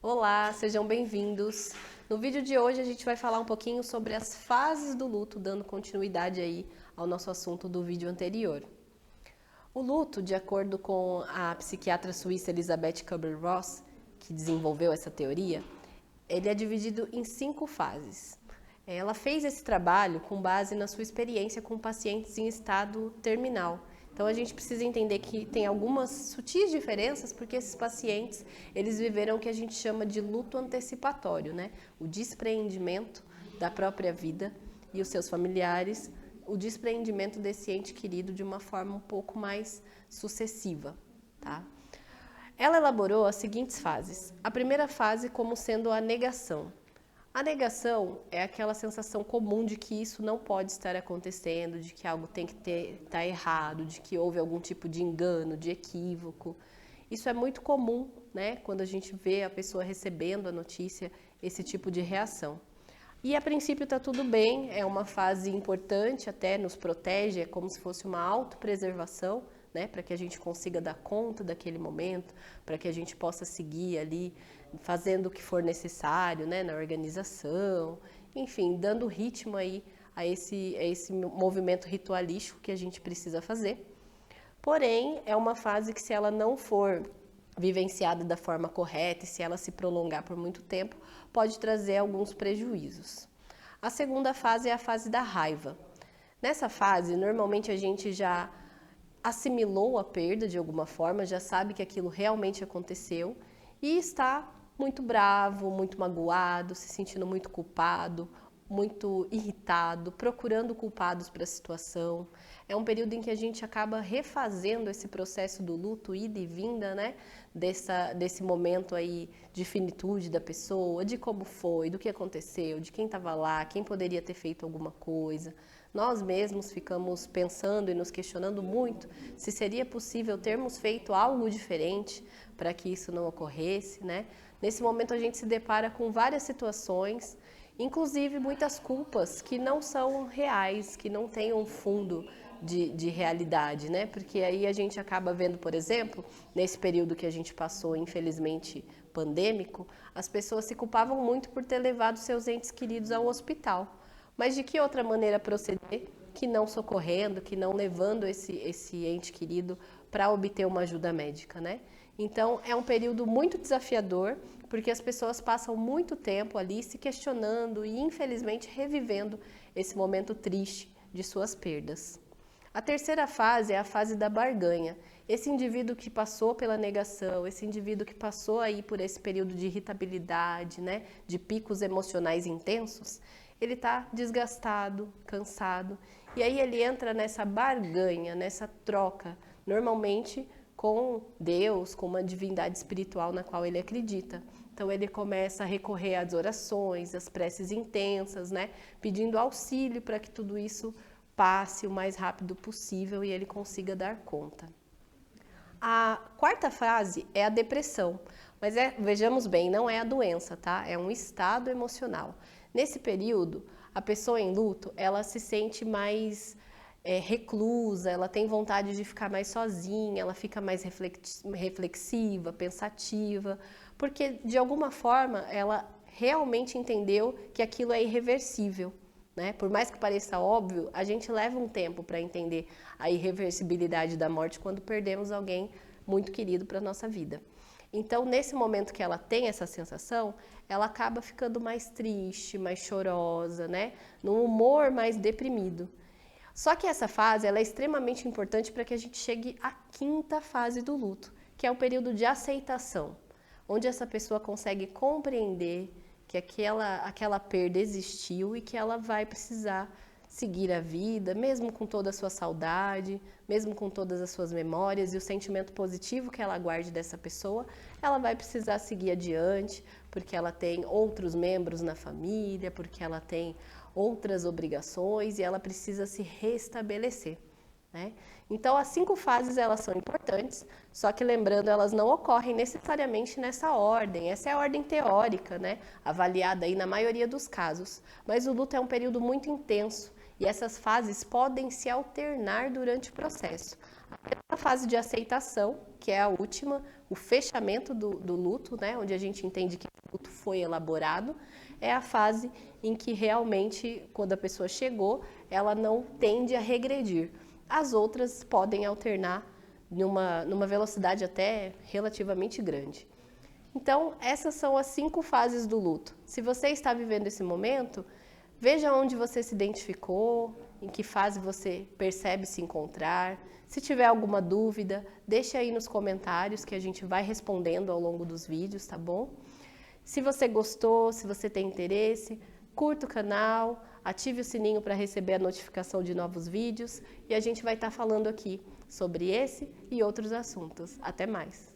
Olá, sejam bem-vindos. No vídeo de hoje a gente vai falar um pouquinho sobre as fases do luto, dando continuidade aí ao nosso assunto do vídeo anterior. O luto, de acordo com a psiquiatra suíça Elisabeth Kübler-Ross, que desenvolveu essa teoria, ele é dividido em 5 fases. Ela fez esse trabalho com base na sua experiência com pacientes em estado terminal. Então a gente precisa entender que tem algumas sutis diferenças, porque esses pacientes, eles viveram o que a gente chama de luto antecipatório, né? O despreendimento da própria vida e os seus familiares, o despreendimento desse ente querido de uma forma um pouco mais sucessiva, tá? Ela elaborou as seguintes fases. A primeira fase como sendo a negação. A negação é aquela sensação comum de que isso não pode estar acontecendo, de que algo tem que estar errado, de que houve algum tipo de engano, de equívoco. Isso é muito comum, né, quando a gente vê a pessoa recebendo a notícia, esse tipo de reação. E a princípio está tudo bem, é uma fase importante, até nos protege, é como se fosse uma autopreservação, né, para que a gente consiga dar conta daquele momento, para que a gente possa seguir ali fazendo o que for necessário, né, na organização, enfim, dando ritmo aí a esse movimento ritualístico que a gente precisa fazer. Porém, é uma fase que, se ela não for vivenciada da forma correta e se ela se prolongar por muito tempo, pode trazer alguns prejuízos. A segunda fase é a fase da raiva. Nessa fase, normalmente a gente já assimilou a perda de alguma forma, já sabe que aquilo realmente aconteceu e está muito bravo, muito magoado, se sentindo muito culpado, muito irritado, procurando culpados para a situação. É um período em que a gente acaba refazendo esse processo do luto, ida e vinda, né? Desse momento aí de finitude da pessoa, de como foi, do que aconteceu, de quem estava lá, quem poderia ter feito alguma coisa. Nós mesmos ficamos pensando e nos questionando muito se seria possível termos feito algo diferente para que isso não ocorresse, né? Nesse momento a gente se depara com várias situações, inclusive muitas culpas que não são reais, que não têm um fundo de realidade, né? Porque aí a gente acaba vendo, por exemplo, nesse período que a gente passou, infelizmente, pandêmico, as pessoas se culpavam muito por ter levado seus entes queridos ao hospital. Mas de que outra maneira proceder que não socorrendo, que não levando esse ente querido para obter uma ajuda médica, né? Então, é um período muito desafiador, porque as pessoas passam muito tempo ali se questionando e, infelizmente, revivendo esse momento triste de suas perdas. A terceira fase é a fase da barganha. Esse indivíduo que passou pela negação, esse indivíduo que passou aí por esse período de irritabilidade, né, de picos emocionais intensos, ele está desgastado, cansado, e aí ele entra nessa barganha, nessa troca, normalmente com Deus, com uma divindade espiritual na qual ele acredita. Então ele começa a recorrer às orações, às preces intensas, né, pedindo auxílio para que tudo isso passe o mais rápido possível e ele consiga dar conta. A quarta fase é a depressão, mas vejamos bem, não é a doença, tá? É um estado emocional. Nesse período, a pessoa em luto, ela se sente mais reclusa, ela tem vontade de ficar mais sozinha, ela fica mais reflexiva, pensativa, porque de alguma forma ela realmente entendeu que aquilo é irreversível. Né? Por mais que pareça óbvio, a gente leva um tempo para entender a irreversibilidade da morte quando perdemos alguém muito querido para a nossa vida. Então, nesse momento que ela tem essa sensação, ela acaba ficando mais triste, mais chorosa, né? Num humor mais deprimido. Só que essa fase ela é extremamente importante para que a gente chegue à quinta fase do luto, que é o período de aceitação, onde essa pessoa consegue compreender que aquela perda existiu e que ela vai precisar seguir a vida, mesmo com toda a sua saudade, mesmo com todas as suas memórias e o sentimento positivo que ela guarde dessa pessoa, ela vai precisar seguir adiante, porque ela tem outros membros na família, porque ela tem outras obrigações e ela precisa se restabelecer. Né? Então, as 5 fases elas são importantes, só que lembrando, elas não ocorrem necessariamente nessa ordem. Essa é a ordem teórica, né? Avaliada aí na maioria dos casos. Mas o luto é um período muito intenso e essas fases podem se alternar durante o processo. A fase de aceitação, que é a última, o fechamento do luto, né, onde a gente entende que o luto foi elaborado, é a fase em que realmente, quando a pessoa chegou, ela não tende a regredir. As outras podem alternar numa velocidade até relativamente grande. Então, essas são as 5 fases do luto. Se você está vivendo esse momento, veja onde você se identificou, em que fase você percebe se encontrar. Se tiver alguma dúvida, deixe aí nos comentários que a gente vai respondendo ao longo dos vídeos, tá bom? Se você gostou, se você tem interesse, curta o canal, ative o sininho para receber a notificação de novos vídeos e a gente vai estar falando aqui sobre esse e outros assuntos. Até mais!